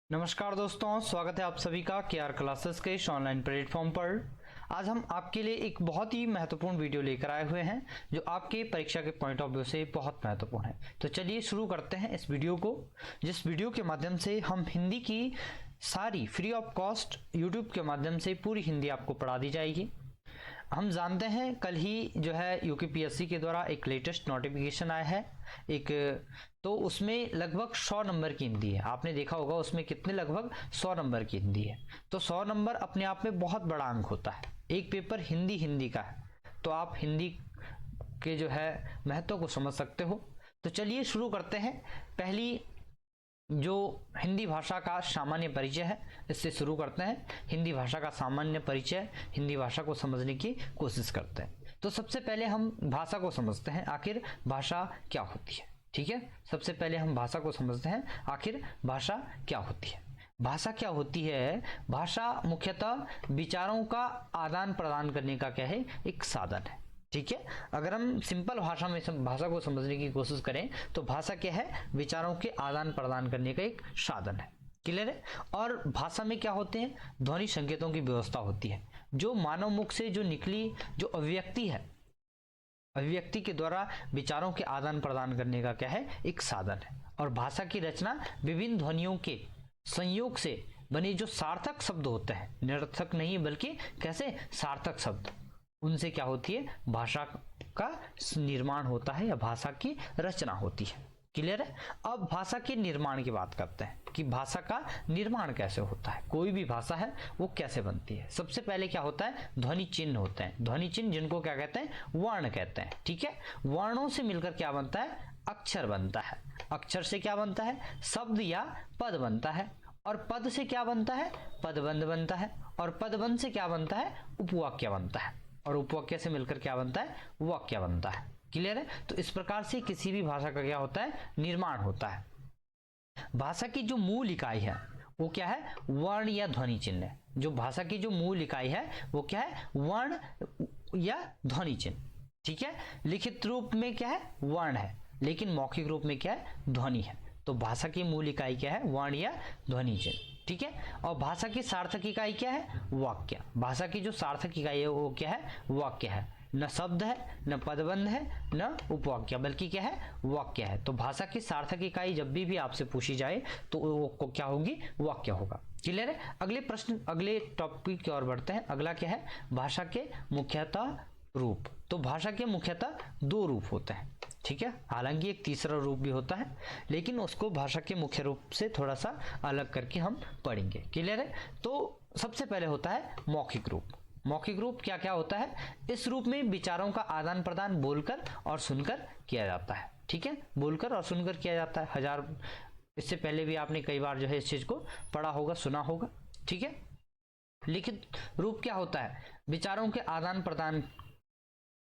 नमस्कार दोस्तों, स्वागत है आप सभी का केआर क्लासेस के इस ऑनलाइन प्लेटफॉर्म पर। आज हम आपके लिए एक बहुत ही महत्वपूर्ण वीडियो लेकर आए हुए हैं जो आपके परीक्षा के पॉइंट ऑफ व्यू से बहुत महत्वपूर्ण है। तो चलिए शुरू करते हैं इस वीडियो को, जिस वीडियो के माध्यम से हम हिंदी की सारी फ्री ऑफ कॉस्ट यूट्यूब के माध्यम से पूरी हिंदी आपको पढ़ा दी जाएगी। हम जानते हैं कल ही जो है यूपीपीएससी के द्वारा एक लेटेस्ट नोटिफिकेशन आया है तो उसमें लगभग 100 नंबर की हिंदी है। आपने देखा होगा उसमें कितने, लगभग 100 नंबर की हिंदी है। तो 100 नंबर अपने आप में बहुत बड़ा अंक होता है। एक पेपर हिंदी का है, तो आप हिंदी के जो है महत्व को समझ सकते हो। तो चलिए शुरू करते हैं। पहली जो हिंदी भाषा का सामान्य परिचय है, इससे शुरू करते हैं। हिंदी भाषा का सामान्य परिचय, हिंदी भाषा को समझने की कोशिश करते हैं। तो सबसे पहले हम भाषा को समझते हैं, आखिर भाषा क्या होती है। ठीक है, सबसे पहले हम भाषा को समझते हैं, आखिर भाषा क्या होती है। भाषा क्या होती है? भाषा मुख्यतः विचारों का आदान प्रदान करने का क्या है, एक साधन है। ठीक है, अगर हम सिंपल भाषा में भाषा को समझने की कोशिश करें तो भाषा क्या है, विचारों के आदान प्रदान करने का एक साधन है। क्लियर है? और भाषा में क्या होते हैं, ध्वनि संकेतों की व्यवस्था होती है, जो मानव मुख से जो निकली जो अभिव्यक्ति है, अभिव्यक्ति के द्वारा विचारों के आदान प्रदान करने का क्या है, एक साधन है। और भाषा की रचना विभिन्न ध्वनियों के संयोग से बने जो सार्थक शब्द होते हैं, निरर्थक नहीं बल्कि कैसे सार्थक शब्द, उनसे क्या होती है, भाषा का निर्माण होता है या भाषा की रचना होती है। क्लियर है? अब भाषा के निर्माण की बात करते हैं कि भाषा का निर्माण कैसे होता है, कोई भी भाषा है वो कैसे बनती है। सबसे पहले क्या होता है, ध्वनि चिन्ह होते हैं। ध्वनि चिन्ह जिनको क्या कहते हैं, वर्ण कहते हैं। ठीक है, वर्णों से मिलकर क्या बनता है, अक्षर बनता है। अक्षर से क्या बनता है, शब्द या पद बनता है। और पद से क्या बनता है, पदबंध बनता है। और पदबंध से क्या बनता है, उपवाक्य बनता है। और उपवाक्य से मिलकर क्या बनता है, वाक्य बनता है। क्लियर है? तो इस प्रकार से किसी भी भाषा का क्या होता है, निर्माण होता है। भाषा की जो मूल इकाई है वो क्या है, वर्ण या ध्वनि चिन्ह है। जो भाषा की जो मूल इकाई है वो क्या है, वर्ण या ध्वनि चिन्ह। ठीक है, लिखित रूप में क्या है, वर्ण है, लेकिन मौखिक रूप में क्या है, ध्वनि है। तो भाषा की मूल इकाई क्या है, वर्ण या ध्वनि चिन्ह। ठीक है, और भाषा की सार्थक इकाई क्या है, वाक्य। भाषा की जो सार्थक इकाई है वो क्या है, वाक्य है। न शब्द है, न पदबंध है, न उपवाक्य, बल्कि क्या है, वाक्य है। तो भाषा की सार्थक इकाई जब भी आपसे पूछी जाए तो वो क्या होगी, वाक्य होगा। क्लियर है? अगले प्रश्न, अगले टॉपिक की ओर बढ़ते हैं। अगला क्या है, भाषा के मुख्यतः रूप। तो भाषा के मुख्यतः दो रूप होते हैं। ठीक है, हालांकि एक तीसरा रूप भी होता है, लेकिन उसको भाषा के मुख्य रूप से थोड़ा सा अलग करके हम पढ़ेंगे। क्लियर है? तो सबसे पहले होता है मौखिक रूप। मौखिक रूप क्या क्या होता है, इस रूप में विचारों का आदान प्रदान बोलकर और सुनकर किया जाता है। ठीक है, बोलकर और सुनकर किया जाता है। इससे पहले भी आपने कई बार जो है इस चीज को पढ़ा होगा, सुना होगा। ठीक है, लिखित रूप क्या होता है, विचारों के आदान प्रदान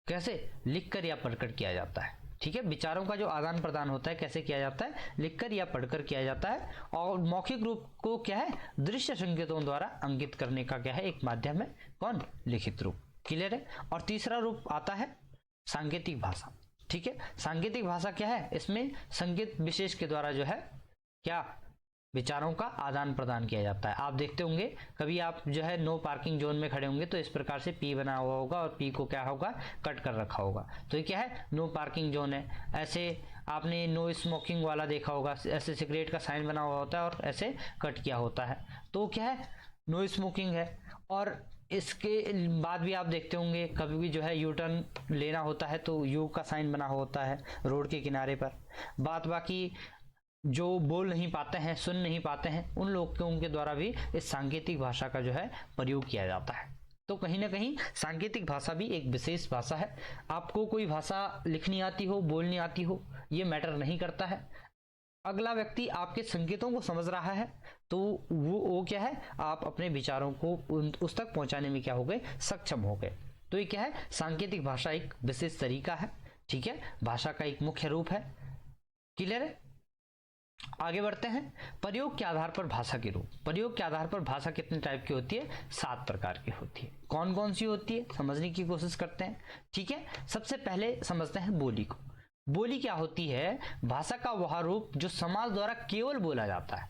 कैसे, लिखकर या पढ़कर किया जाता है। ठीक है, विचारों का जो आदान प्रदान होता है कैसे किया जाता है, लिखकर या पढ़कर किया जाता है। और मौखिक रूप को क्या है, दृश्य संकेतों द्वारा अंकित करने का क्या है, एक माध्यम है। कौन, लिखित रूप। क्लियर है? और तीसरा रूप आता है सांकेतिक भाषा। ठीक है, सांकेतिक भाषा क्या है, इसमें संकेत विशेष के द्वारा जो है क्या, विचारों का आदान प्रदान किया जाता है। आप देखते होंगे कभी आप जो है नो पार्किंग जोन में खड़े होंगे तो इस प्रकार से पी बना हुआ होगा और पी को क्या होगा, कट कर रखा होगा। तो ये क्या है, नो पार्किंग जोन है। ऐसे आपने नो स्मोकिंग वाला देखा होगा, ऐसे सिगरेट का साइन बना हुआ होता है और ऐसे कट किया होता है, तो क्या है, नो स्मोकिंग है। और इसके बाद भी आप देखते होंगे कभी भी जो है यू टर्न लेना होता है तो यू का साइन बना होता है रोड के किनारे पर। बाकी जो बोल नहीं पाते हैं, सुन नहीं पाते हैं, उन लोगों के द्वारा भी इस सांकेतिक भाषा का जो है प्रयोग किया जाता है। तो कहीं ना कहीं सांकेतिक भाषा भी एक विशेष भाषा है। आपको कोई भाषा लिखनी आती हो, बोलनी आती हो, ये मैटर नहीं करता है। अगला व्यक्ति आपके संकेतों को समझ रहा है तो वो क्या है, आप अपने विचारों को उस तक पहुंचाने में क्या हो गए, सक्षम हो गए। तो ये क्या है, सांकेतिक भाषा एक विशेष तरीका है। ठीक है, भाषा का एक मुख्य रूप है। क्लियर है? आगे बढ़ते हैं। प्रयोग के आधार पर भाषा के रूप। प्रयोग के आधार पर भाषा कितने टाइप की होती है, 7 प्रकार की होती है। कौन कौन सी होती है, समझने की कोशिश करते हैं। ठीक है, सबसे पहले समझते हैं बोली को। बोली क्या होती है, भाषा का वह रूप जो समाज द्वारा केवल बोला जाता है।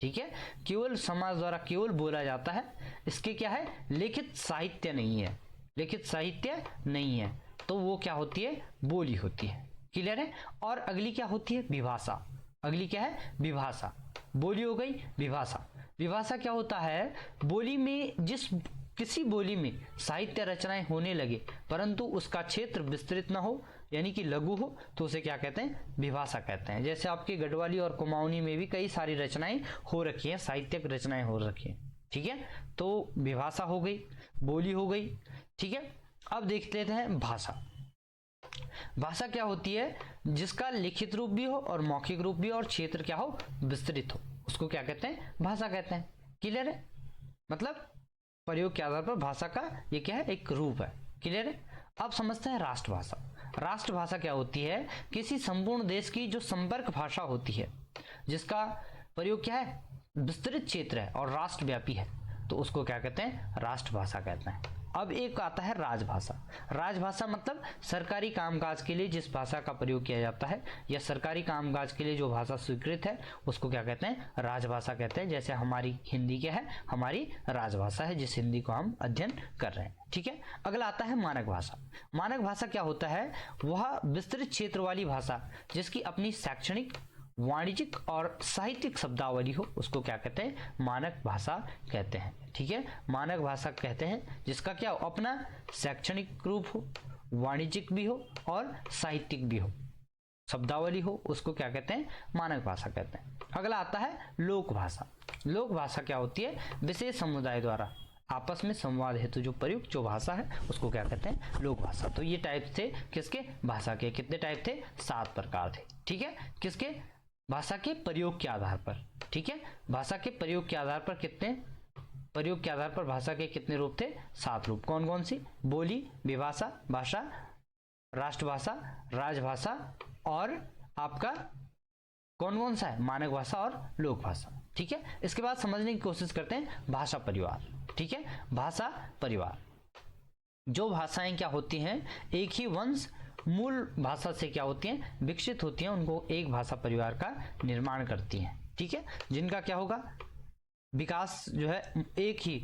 ठीक है, केवल समाज द्वारा केवल बोला जाता है, इसके क्या है, लिखित साहित्य नहीं है, लिखित साहित्य नहीं है, तो वो क्या होती है, बोली होती है। क्लियर है। और अगली क्या होती है, विभाषा। अगली क्या है, विभाषा। बोली हो गई, विभाषा। विभाषा क्या होता है, बोली में किसी बोली में साहित्य रचनाएं होने लगे परंतु उसका क्षेत्र विस्तृत ना हो, यानी कि लघु हो, तो उसे क्या कहते हैं, विभाषा कहते हैं। जैसे आपके गढ़वाली और कुमाऊनी में भी कई सारी रचनाएं हो रखी हैं, साहित्यिक रचनाएं हो रखी हैं। ठीक है, तो विभाषा हो गई, बोली हो गई। ठीक है, अब देख लेते हैं भाषा। भाषा क्या होती है, जिसका लिखित रूप भी हो और मौखिक रूप भी हो और क्षेत्र क्या हो, विस्तृत हो, उसको क्या कहते हैं, भाषा कहते हैं। क्लियर है, मतलब प्रयोग के आधार पर भाषा का ये क्या है, एक रूप है। क्लियर है। अब समझते हैं राष्ट्रभाषा। राष्ट्रभाषा क्या होती है, किसी संपूर्ण देश की जो संपर्क भाषा होती है, जिसका प्रयोग क्या है, विस्तृत क्षेत्र है और राष्ट्रव्यापी है, तो उसको क्या कहते हैं, राष्ट्रभाषा कहते हैं। अब एक आता है राजभाषा। राजभाषा मतलब सरकारी कामकाज के लिए जिस भाषा का प्रयोग किया जाता है या सरकारी कामकाज के लिए जो भाषा स्वीकृत है उसको क्या कहते हैं, राजभाषा कहते हैं। जैसे हमारी हिंदी क्या है, हमारी राजभाषा है, जिस हिंदी को हम अध्ययन कर रहे हैं। ठीक है, अगला आता है मानक भाषा। मानक भाषा क्या होता है, वह विस्तृत क्षेत्र वाली भाषा जिसकी अपनी शैक्षणिक, वाणिज्यिक और साहित्यिक शब्दावली हो, उसको क्या कहते हैं, मानक भाषा कहते हैं। ठीक है, मानक भाषा कहते हैं जिसका क्या हो, अपना शैक्षणिक रूप हो, वाणिज्यिक भी हो और साहित्यिक भी हो, शब्दावली हो, उसको क्या कहते हैं, मानक भाषा कहते हैं। अगला आता है लोक भाषा। लोक भाषा क्या होती है, विशेष समुदाय द्वारा आपस में संवाद हेतु जो प्रयुक्त जो भाषा है उसको क्या कहते हैं, लोक भाषा। तो ये टाइप थे किसके, भाषा के। कितने टाइप थे, 7 प्रकार थे। ठीक है, किसके, भाषा के प्रयोग के आधार पर। ठीक है, भाषा के प्रयोग के आधार पर कितने, प्रयोग के आधार पर भाषा के कितने रूप थे, 7 रूप। कौन कौन सी, बोली, विभाषा, भाषा, राष्ट्रभाषा, राजभाषा और आपका कौन कौन सा है, मानक भाषा और लोक भाषा। ठीक है, इसके बाद समझने की कोशिश करते हैं भाषा परिवार। ठीक है, भाषा परिवार, जो भाषाएं क्या होती हैं, एक ही वंश मूल भाषा से क्या होती हैं, विकसित होती हैं, उनको एक भाषा परिवार का निर्माण करती हैं। ठीक है, जिनका क्या होगा, विकास जो है एक ही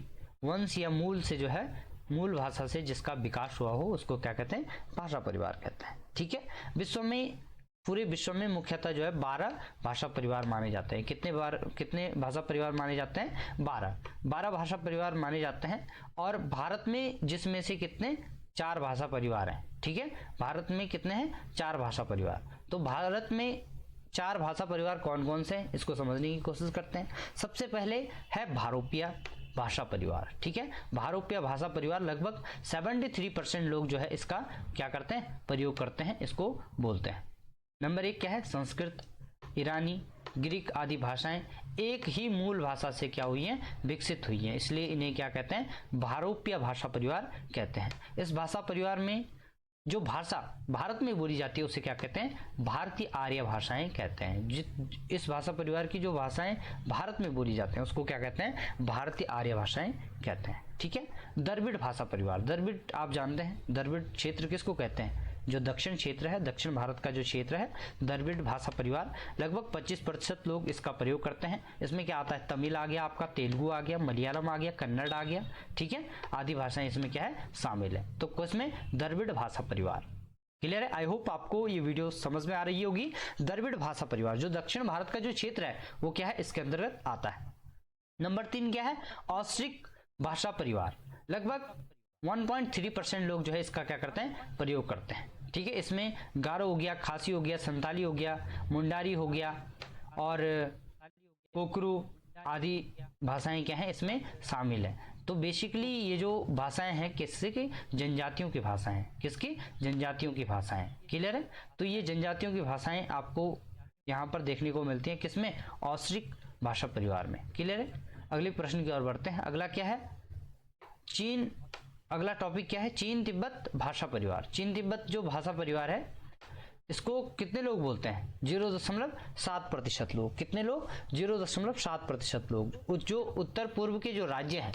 वंश या मूल से जो है, मूल भाषा से जिसका विकास हुआ हो, उसको क्या कहते हैं, भाषा परिवार कहते हैं। ठीक है, विश्व में, पूरे विश्व में मुख्यतः जो है 12 भाषा परिवार माने जाते हैं। कितने भाषा परिवार माने जाते हैं, 12 भाषा परिवार माने जाते हैं। और भारत में जिसमें से कितने, 4 भाषा परिवार हैं। ठीक है, भारत में कितने हैं, 4 भाषा परिवार। तो भारत में 4 भाषा परिवार कौन कौन से हैं, इसको समझने की कोशिश करते हैं। सबसे पहले है भारोपिया भाषा परिवार। ठीक है, भारोपिया भाषा परिवार लगभग 73% लोग जो है इसका क्या करते हैं, प्रयोग करते हैं, इसको बोलते हैं। नंबर 1 क्या है, संस्कृत, ईरानी, ग्रीक आदि भाषाएं एक ही मूल भाषा से क्या हुई हैं, विकसित हुई हैं, इसलिए इन्हें क्या कहते हैं, भारोपिया भाषा परिवार कहते हैं। इस भाषा परिवार में जो भाषा भारत में बोली जाती है उसे क्या कहते हैं, भारतीय आर्य भाषाएं कहते हैं। इस भाषा परिवार की जो भाषाएं भारत में बोली जाती हैं उसको क्या कहते हैं, भारतीय आर्य भाषाएं कहते हैं। ठीक है, द्रविड़ भाषा परिवार। द्रविड़ आप जानते हैं, द्रविड़ क्षेत्र किसको कहते हैं, जो दक्षिण क्षेत्र है, दक्षिण भारत का जो क्षेत्र है, द्रविड़ भाषा परिवार, लगभग 25% लोग इसका प्रयोग करते हैं। इसमें क्या आता है, तमिल आ गया आपका, तेलुगु आ गया, मलयालम आ गया, कन्नड़ आ गया। ठीक है, आदि भाषाएं इसमें क्या है, शामिल है। तो इसमें द्रविड़ भाषा परिवार। क्लियर है, आई होप आपको ये वीडियो समझ में आ रही होगी। द्रविड़ भाषा परिवार जो दक्षिण भारत का जो क्षेत्र है वो क्या है, इसके अंतर्गत आता है। नंबर 3 क्या है, औश्रिक भाषा परिवार। लगभग 1.3% लोग जो है इसका क्या करते हैं, प्रयोग करते हैं। ठीक है, इसमें गारो हो गया, खासी हो गया, संताली हो गया, मुंडारी हो गया और कोकरू आदि भाषाएं क्या हैं, इसमें शामिल है। तो बेसिकली ये जो भाषाएं हैं किससे की, जनजातियों की भाषाएं, किसकी, जनजातियों की भाषाएं। क्लियर है, तो ये जनजातियों की भाषाएं आपको यहाँ पर देखने को मिलती हैं किसमें, औश्रिक भाषा परिवार में। क्लियर है, अगले प्रश्न की ओर बढ़ते हैं। अगला क्या है, चीन। अगला टॉपिक क्या है, चीन तिब्बत भाषा परिवार। चीन तिब्बत जो भाषा परिवार है इसको कितने लोग बोलते हैं, 0.7% लोग। कितने लोग, 0.7% लोग। जो उत्तर पूर्व के जो राज्य हैं,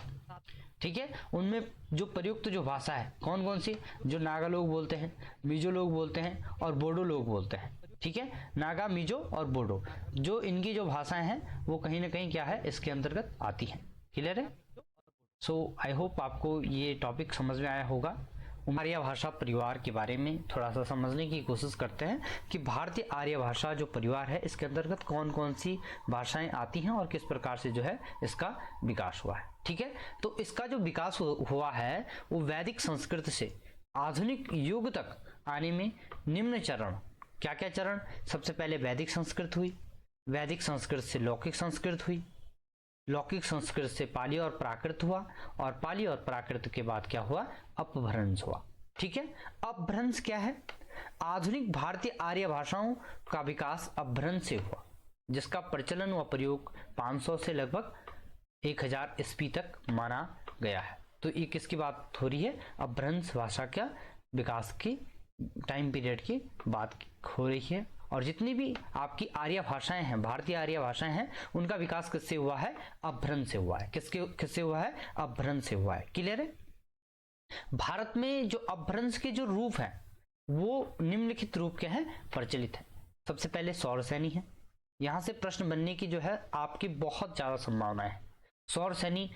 ठीक है, उनमें जो प्रयुक्त जो भाषा है कौन कौन सी, जो नागा लोग बोलते हैं, मिजो लोग बोलते हैं और बोडो लोग बोलते हैं। ठीक है, नागा, मिजो और बोडो, जो इनकी जो भाषाएं हैं वो कहीं ना कहीं क्या है, इसके अंतर्गत आती हैं। क्लियर है? सो आई होप आपको ये टॉपिक समझ में आया होगा। आर्य भाषा परिवार के बारे में थोड़ा सा समझने की कोशिश करते हैं कि भारतीय आर्य भाषा जो परिवार है इसके अंतर्गत कौन कौन सी भाषाएं आती हैं और किस प्रकार से जो है इसका विकास हुआ है। ठीक है, तो इसका जो विकास हुआ है वो वैदिक संस्कृत से आधुनिक युग तक आने में निम्न चरण, क्या क्या चरण, सबसे पहले वैदिक संस्कृत हुई, वैदिक संस्कृत से लौकिक संस्कृत हुई, लौकिक संस्कृत से पाली और प्राकृत हुआ, और पाली और प्राकृत के बाद क्या हुआ, अपभ्रंश हुआ। ठीक है, अपभ्रंश क्या है, आधुनिक भारतीय आर्य भाषाओं का विकास अपभ्रंश से हुआ, जिसका प्रचलन व प्रयोग 500 से लगभग 1000 ईस्वी तक माना गया है। तो ये किसकी बात हो रही है, अपभ्रंश भाषा का विकास की टाइम पीरियड की बात हो रही है। और जितनी भी आपकी आर्य भाषाएं हैं, भारतीय आर्य भाषाएं हैं, उनका विकास किससे हुआ है, अपभ्रंश से हुआ है। किससे हुआ है, अपभ्रंश से हुआ है। क्लियर है? भारत में जो अपभ्रंश के जो रूप हैं वो निम्नलिखित रूप के हैं, प्रचलित हैं। सबसे पहले सौरसेनी है, यहां से प्रश्न बनने की जो है आपकी बहुत ज्यादा संभावना है। सौरसेनी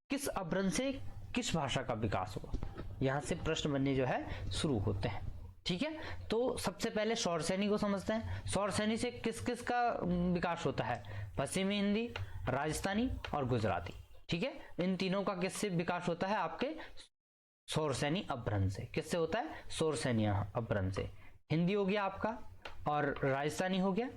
किस अपभ्रंश से किस भाषा का विकास हुआ, यहां से प्रश्न बनने जो है शुरू होते हैं। ठीक है, तो सबसे पहले सौरसेनी को समझते हैं। सौरसेनी से किस किस का विकास होता है, पश्चिमी हिंदी, राजस्थानी और गुजराती। ठीक है, इन तीनों का किससे विकास होता है, आपके सौरसेनी अपभ्रंश से। किससे होता है, सौरसेनी अपभ्रंश से। हिंदी हो गया आपका और राजस्थानी हो गया,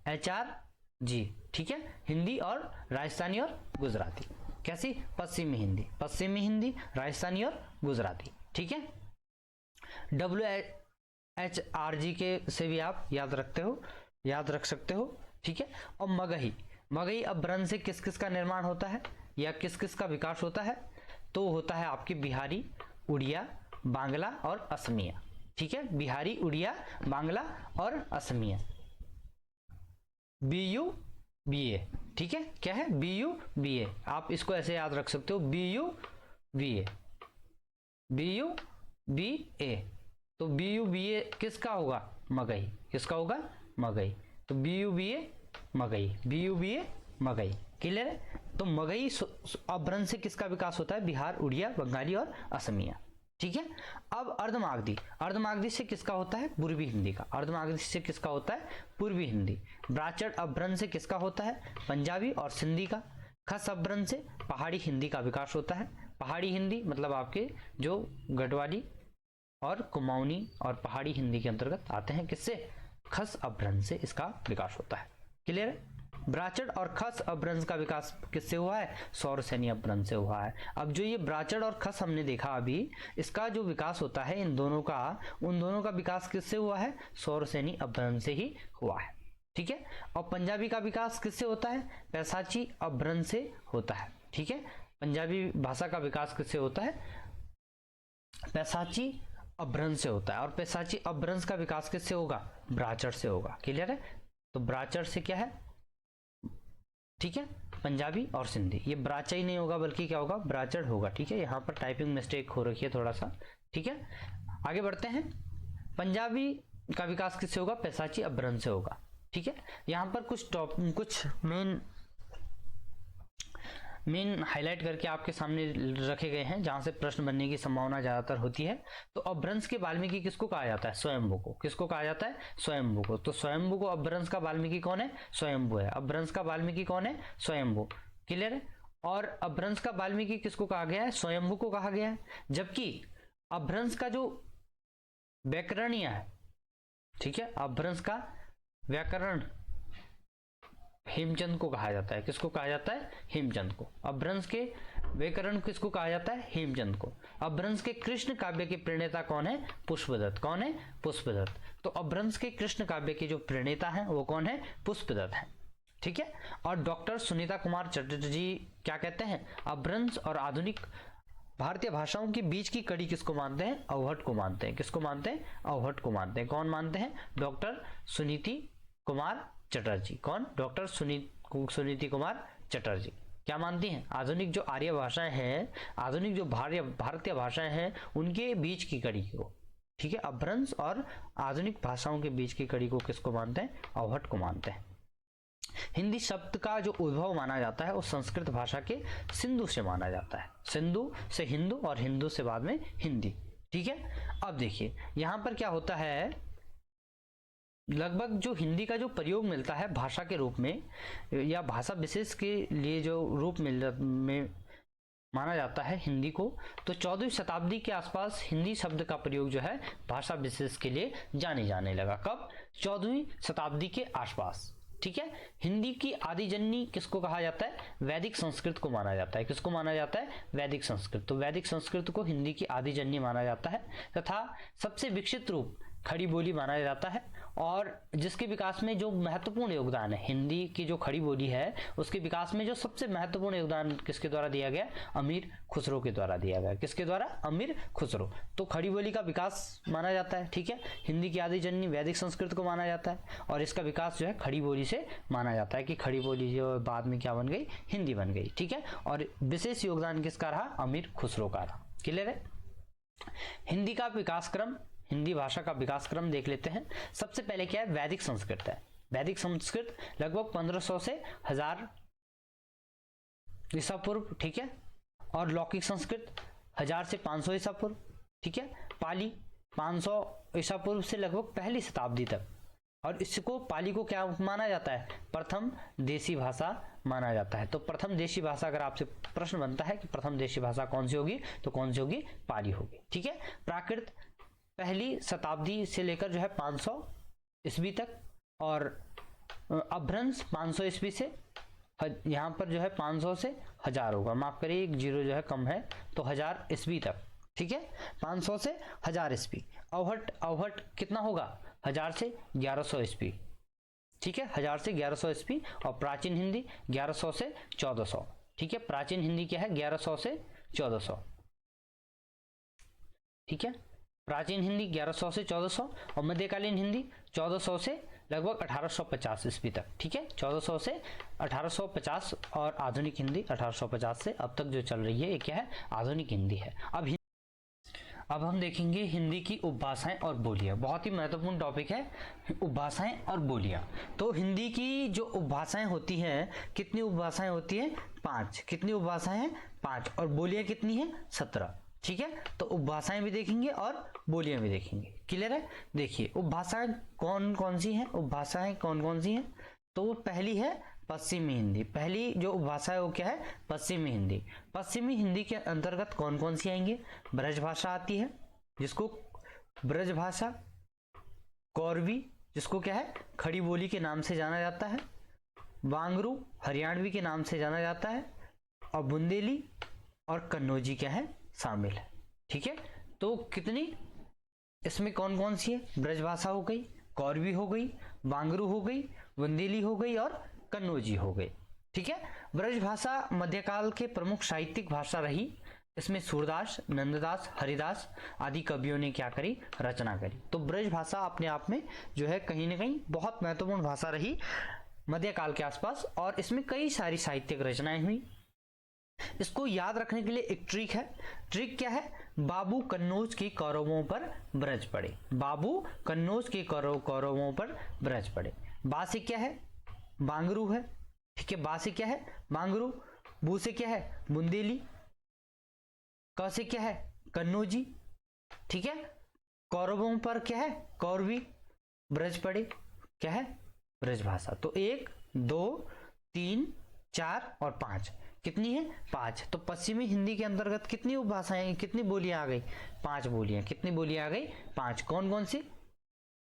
HRG। ठीक है, हिंदी और राजस्थानी और गुजराती। कैसी, पश्चिमी हिंदी, पश्चिमी हिंदी, राजस्थानी और गुजराती। ठीक है, WHRG के से भी आप याद रख सकते हो। ठीक है, और मगही, मगही अपभ्रंश से किस किस का निर्माण होता है या किस किस का विकास होता है, तो होता है आपकी बिहारी, उड़िया, बांग्ला और असमिया। ठीक है, बिहारी, उड़िया, बांग्ला और असमिया, BUBA। ठीक है, क्या है, BUBA, आप इसको ऐसे याद रख सकते हो, BUBA, BUBA। तो BUBA किसका होगा, मगही, किसका होगा, मगही। तो BUBA Magahi, BUBA Magahi. Clear है? तो मगही अपभ्रंश से किसका विकास होता है, बिहार, उड़िया, बंगाली और असमिया। ठीक है, अब अर्धमागधी, अर्धमागधी से किसका होता है, पूर्वी हिंदी का। अर्धमागधी से किसका होता है, पूर्वी हिंदी। ब्राचड़ अपभ्रंश से किसका होता है, पंजाबी और सिंधी का। खस अपभ्रंश से पहाड़ी हिंदी का विकास होता है। पहाड़ी हिंदी मतलब आपके जो गढ़वाली और कुमाऊनी और पहाड़ी हिंदी के अंतर्गत आते हैं, किससे, खस अपभ्रंश से इसका विकास होता है। क्लियर है? ब्राचड़ और खस अपभ्रंश का विकास किससे हुआ है, सौरसेनी अपभ्रंश से हुआ है। अब जो ये ब्राचड़ और खस हमने देखा अभी, इसका जो विकास होता है इन दोनों का, उन दोनों का विकास किससे हुआ है, सौरसेनी अपभ्रंश से ही हुआ है। ठीक है, और पंजाबी का विकास किससे होता है, पैसाची अपभ्रंश से होता है। ठीक है, पंजाबी भाषा का विकास किससे होता है, पैसाची अपभ्रंश से होता है। और पैसाची अपभ्रंश का विकास किससे होगा, ब्राचड़ से होगा। क्लियर है? तो ब्राचड़ से क्या है, ठीक है, पंजाबी और सिंधी। ये ब्राचा ही नहीं होगा बल्कि क्या होगा, ब्राचड़ होगा। ठीक है, यहाँ पर टाइपिंग मिस्टेक हो रखी है थोड़ा सा। ठीक है, आगे बढ़ते हैं। पंजाबी का विकास किससे होगा, पैसाची अपभ्रंश से होगा। ठीक है, यहाँ पर कुछ मेन हाईलाइट करके आपके सामने रखे गए हैं जहां से प्रश्न बनने की संभावना ज्यादातर होती है। तो अपभ्रंश के वाल्मीकि किसको कहा जाता है, स्वयंभू को। किसको कहा जाता है, स्वयंभू को। तो स्वयंभू को अपभ्रंश का वाल्मीकि कौन है, स्वयंभू है। अपभ्रंश का वाल्मीकि कौन है, स्वयंभू। क्लियर है? और अपभ्रंश का वाल्मीकि किसको कहा गया है, स्वयंभू को कहा गया है। जबकि अपभ्रंश का जो व्याकरणीय है, ठीक है, अपभ्रंश का व्याकरण हेमचंद को कहा जाता है। किसको कहा जाता है, हेमचंद को। अपभ्रंश के व्याकरण किसको कहा जाता है, हेमचंद को। अपभ्रंश के कृष्ण काव्य के प्रणेता कौन है, पुष्पदत्त। कौन है, पुष्पदत्त। तो अपभ्रंश के कृष्ण काव्य के जो प्रणेता हैं वो कौन है, पुष्पदत्त है। ठीक है, और डॉक्टर सुनीता कुमार चटर्जी क्या कहते हैं, अपभ्रंश और आधुनिक भारतीय भाषाओं के बीच की कड़ी किसको मानते हैं, अवहट को मानते हैं। किसको मानते हैं, अवहट को मानते हैं। कौन मानते हैं, डॉक्टर सुनीति कुमार चटर्जी। कौन, डॉक्टर सुनीति कुमार चटर्जी क्या मानती हैं, आधुनिक जो आर्य भाषाएं हैं, आधुनिक जो भारतीय भाषाएं हैं, उनके बीच की कड़ी को, ठीक है, अपभ्रंश और आधुनिक भाषाओं के बीच की कड़ी को किसको मानते हैं? अवहट को मानते हैं। हिंदी शब्द का जो उद्भव माना जाता है वो संस्कृत भाषा के सिंधु से माना जाता है। सिंधु से हिंदू और हिंदू से बाद में हिंदी। ठीक है, अब देखिए यहां पर क्या होता है, लगभग जो हिंदी का जो प्रयोग मिलता है भाषा के रूप में या भाषा विशेष के लिए जो रूप में माना जाता है हिंदी को, तो 14वीं शताब्दी के आसपास हिंदी शब्द का प्रयोग जो है भाषा विशेष के लिए जाने लगा। कब? 14वीं शताब्दी के आसपास। ठीक है, हिंदी की आदिजन्य किसको कहा जाता है? वैदिक संस्कृत को माना जाता है। किसको माना जाता है? वैदिक संस्कृत। तो वैदिक संस्कृत को हिंदी की आदिजन्य माना जाता है तथा सबसे विकसित रूप खड़ी बोली माना जाता है, और जिसके विकास में जो महत्वपूर्ण योगदान है, हिंदी की जो खड़ी बोली है उसके विकास में जो सबसे महत्वपूर्ण योगदान किसके द्वारा दिया गया? अमीर खुसरो के द्वारा दिया गया। किसके द्वारा? अमीर खुसरो। तो खड़ी बोली का विकास माना जाता है। ठीक है, हिंदी की आदिजन्य वैदिक संस्कृत को माना जाता है और इसका विकास जो है खड़ी बोली से माना जाता है कि खड़ी बोली जो बाद में क्या बन गई? हिंदी बन गई। ठीक है, और विशेष योगदान किसका रहा? अमीर खुसरो का रहा। क्लियर है? हिंदी का विकास क्रम, हिंदी भाषा का विकास क्रम देख लेते हैं। सबसे पहले क्या है? वैदिक संस्कृत है। वैदिक संस्कृत लगभग 1500 से 1000 ईसा पूर्व। ठीक है, और लौकिक संस्कृत 1000 से 500 ईसा पूर्व। ठीक है, पाली 500 ईसा पूर्व से लगभग पहली शताब्दी तक, और इसको पाली को क्या माना जाता है? प्रथम देशी भाषा माना जाता है। तो प्रथम देशी भाषा, अगर आपसे प्रश्न बनता है कि प्रथम देशी भाषा कौन सी होगी, तो कौन सी होगी? पाली होगी। ठीक है, प्राकृत पहली शताब्दी से लेकर जो है 500 ईस्वी तक, और अपभ्रंश 500 ईस्वी से, यहाँ पर जो है 500 से 1000 होगा, माफ करिए एक जीरो जो है कम है, तो 1000 ईस्वी तक। ठीक है, 500 से 1000 ईस्वी। अवहट कितना होगा? 1000 से 1100 ईस्वी। ठीक है, 1000 से 1100 ईस्वी। और प्राचीन हिंदी 1100 से 1400। ठीक है, प्राचीन हिंदी क्या है? 1100 से 1400। ठीक है, प्राचीन हिंदी 1100 से 1400, और मध्यकालीन हिंदी 1400 से लगभग 1850 ईस्वी तक। ठीक है, 1400 से 1850, और आधुनिक हिंदी 1850 से अब तक जो चल रही है ये क्या है? आधुनिक हिंदी है। अब हम देखेंगे हिंदी की उपभाषाएं और बोलियां। बहुत ही महत्वपूर्ण टॉपिक है उपभाषाएं और बोलियां। तो हिंदी की जो उपभाषाएं होती हैं, कितनी उपभाषाएं होती हैं? 5। कितनी उपभाषाएं हैं? 5। और बोलियां कितनी है? 17। ठीक है, तो उपभाषाएं भी देखेंगे और बोलियां भी देखेंगे। क्लियर है? देखिए उपभाषाएं कौन कौन सी हैं? उपभाषाएं कौन कौन सी हैं? तो पहली है पश्चिमी हिंदी। पहली जो उपभाषा है वो क्या है? पश्चिमी हिंदी। पश्चिमी हिंदी के अंतर्गत कौन कौन सी आएंगे? ब्रज भाषा आती है, जिसको ब्रज भाषा, कौरवी जिसको क्या है? खड़ी बोली के नाम से जाना जाता है, वांगरू हरियाणवी के नाम से जाना जाता है, और बुंदेली और कन्नौजी क्या है? शामिल है। ठीक है, तो कितनी इसमें कौन कौन सी है? ब्रजभाषा हो गई, कौरवी हो गई, वांगरू हो गई, बुंदेली हो गई और कन्नौजी हो गई। ठीक है, ब्रजभाषा मध्यकाल के प्रमुख साहित्यिक भाषा रही। इसमें सूरदास, नंददास, हरिदास आदि कवियों ने क्या करी? रचना करी। तो ब्रजभाषा अपने आप में जो है कहीं ना कहीं बहुत महत्वपूर्ण भाषा रही मध्यकाल के आसपास, और इसमें कई सारी साहित्यिक रचनाएं हुई। इसको याद रखने के लिए एक ट्रिक है। ट्रिक क्या है? बाबू कन्नौज के कौरवों पर ब्रज पड़े। बाबू कन्नौज के कौरवों पर ब्रज पड़े। बा से क्या है? बांगरू है। ठीक है, बा से क्या है? बांगरू। बू से क्या है? बुंदेली। क से क्या है? कन्नौजी। ठीक है, कौरवों पर क्या है? कौरवी। ब्रज पड़े क्या है? ब्रज भाषा। तो 1 2 3 4 और 5 कितनी है? 5। तो पश्चिमी हिंदी के अंतर्गत कितनी उपभाषाएं, कितनी बोलियां आ गई? 5 बोलियां। कितनी बोलियां आ गई? 5। कौन कौन सी?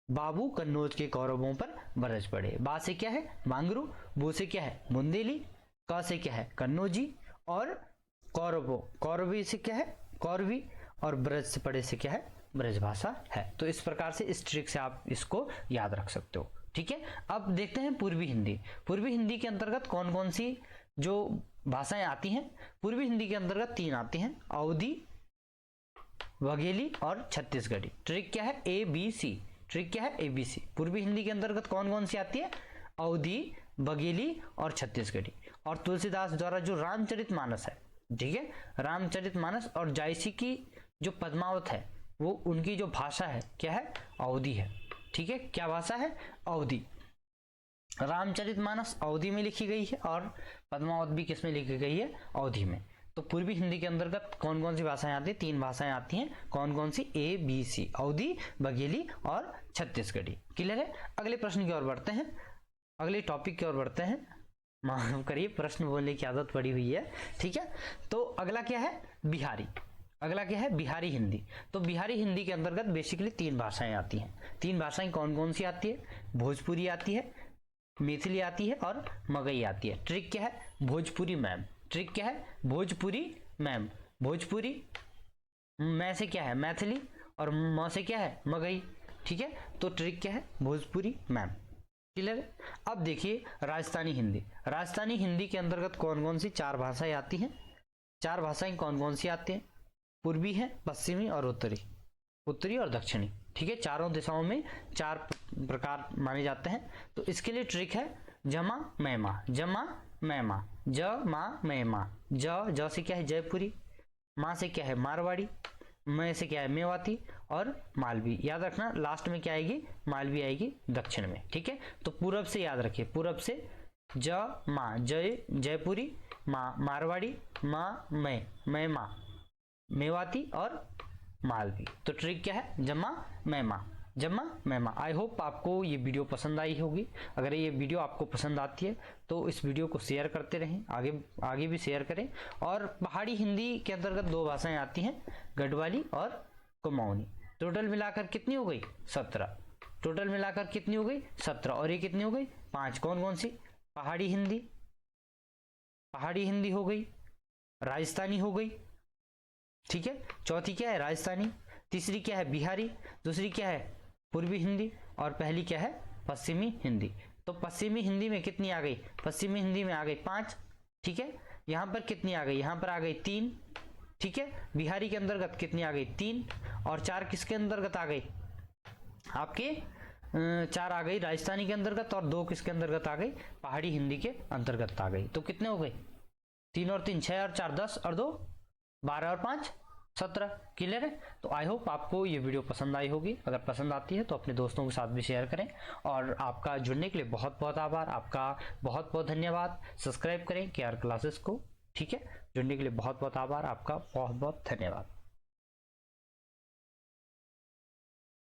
बाबू कन्नौज के कौरवों पर ब्रज पड़े। बा से क्या है? बांगरू। बू से क्या है? बुंदेली। क से क्या है? कन्नौजी। और कौरवों, कौरवी से क्या है? कौरवी। और ब्रज से पड़े से क्या है? ब्रज भाषा है। तो इस प्रकार से इस ट्रिक से आप इसको याद रख सकते हो। ठीक है, अब देखते हैं पूर्वी हिंदी। पूर्वी हिंदी के अंतर्गत कौन कौन सी जो भाषाएं आती हैं? पूर्वी हिंदी के अंतर्गत 3 आती हैं, अवधी, बघेली और छत्तीसगढ़ी। ट्रिक क्या है? ABC। ट्रिक क्या है? ABC। पूर्वी हिंदी के अंतर्गत कौन कौन सी आती है? अवधी, बघेली और छत्तीसगढ़ी। और तुलसीदास द्वारा जो रामचरितमानस है, ठीक है, रामचरितमानस और जायसी की जो पद्मावत है, वो उनकी जो भाषा है क्या है, अवधी है। ठीक है, क्या भाषा है, अवधी। रामचरितमानस अवधी में लिखी गई है और पद्मावत भी किस में लिखी गई है, अवधी में। तो पूर्वी हिंदी के अंतर्गत कौन कौन सी भाषाएं आती हैं, 3 भाषाएं आती हैं। कौन कौन सी, ABC, अवधी, बघेली और छत्तीसगढ़ी। क्लियर है। अगले प्रश्न की ओर बढ़ते हैं, अगले टॉपिक की ओर बढ़ते हैं। माफ करिए, प्रश्न बोलने की आदत पड़ी हुई है। ठीक है, तो अगला क्या है, बिहारी। अगला क्या है, बिहारी हिंदी। तो बिहारी हिंदी के अंतर्गत बेसिकली 3 भाषाएं आती हैं। 3 भाषाएं कौन कौन सी आती है, भोजपुरी आती है, मैथिली आती है और मगही आती है। ट्रिक क्या है, भोजपुरी मैम। ट्रिक क्या है, भोजपुरी मैम। भोजपुरी मैं से क्या है, मैथिली, और म से क्या है, मगही। ठीक है, तो ट्रिक क्या है, भोजपुरी मैम। क्लियर है। अब देखिए राजस्थानी हिंदी। राजस्थानी हिंदी के अंतर्गत कौन कौन सी 4 भाषाएं आती हैं। 4 भाषाएं कौन कौन सी आती हैं, पूर्वी है, पश्चिमी और उत्तरी, उत्तरी और दक्षिणी। ठीक है, चारों दिशाओं में 4 प्रकार माने जाते हैं। तो इसके लिए ट्रिक है जमा मैमा, जमा मैमा, ज मा मैमा। ज से क्या है, जयपुरी, माँ से क्या है, मारवाड़ी, मैं से क्या है, मेवाती और मालवी। याद रखना लास्ट में क्या आएगी, मालवी आएगी दक्षिण में। ठीक है, तो पूरब से याद रखिए, पूरब से ज माँ, जय जयपुरी, माँ मारवाड़ी, माँ मैं माँ मेवाती और मालवी। तो ट्रिक क्या है, जमा मैमा, जमा मैमा। आई होप आपको ये वीडियो पसंद आई होगी। अगर ये वीडियो आपको पसंद आती है तो इस वीडियो को शेयर करते रहें, आगे भी शेयर करें। और पहाड़ी हिंदी के अंतर्गत 2 भाषाएं आती हैं, गढ़वाली और कुमाऊनी। टोटल मिलाकर कितनी हो गई, 17। टोटल मिलाकर कितनी हो गई, 17, और ये कितनी हो गई, 5। कौन कौन सी, पहाड़ी हिंदी, पहाड़ी हिंदी हो गई, राजस्थानी हो गई। ठीक है, चौथी क्या है, राजस्थानी, तीसरी क्या है, बिहारी, दूसरी क्या है, पूर्वी हिंदी, और पहली क्या है, पश्चिमी हिंदी। तो पश्चिमी हिंदी में कितनी आ गई, पश्चिमी हिंदी में आ गई 5। ठीक है, यहां पर कितनी आ गई, यहां पर आ गई 3। ठीक है, बिहारी के अंतर्गत कितनी आ गई, 3, और 4 किसके अंतर्गत आ गई, आपके 4 आ गई राजस्थानी के अंतर्गत, और 2 किसके अंतर्गत आ गई, पहाड़ी हिंदी के अंतर्गत आ गई। तो कितने हो गए, 3 और 3 6 और 4 10 और 2 12 और 5 17। क्लियर है। तो आई होप आपको ये वीडियो पसंद आई होगी। अगर पसंद आती है तो अपने दोस्तों के साथ भी शेयर करें। और आपका जुड़ने के लिए बहुत बहुत आभार, आपका बहुत बहुत धन्यवाद। सब्सक्राइब करें KR क्लासेस को। ठीक है, जुड़ने के लिए बहुत बहुत आभार, आपका बहुत बहुत धन्यवाद।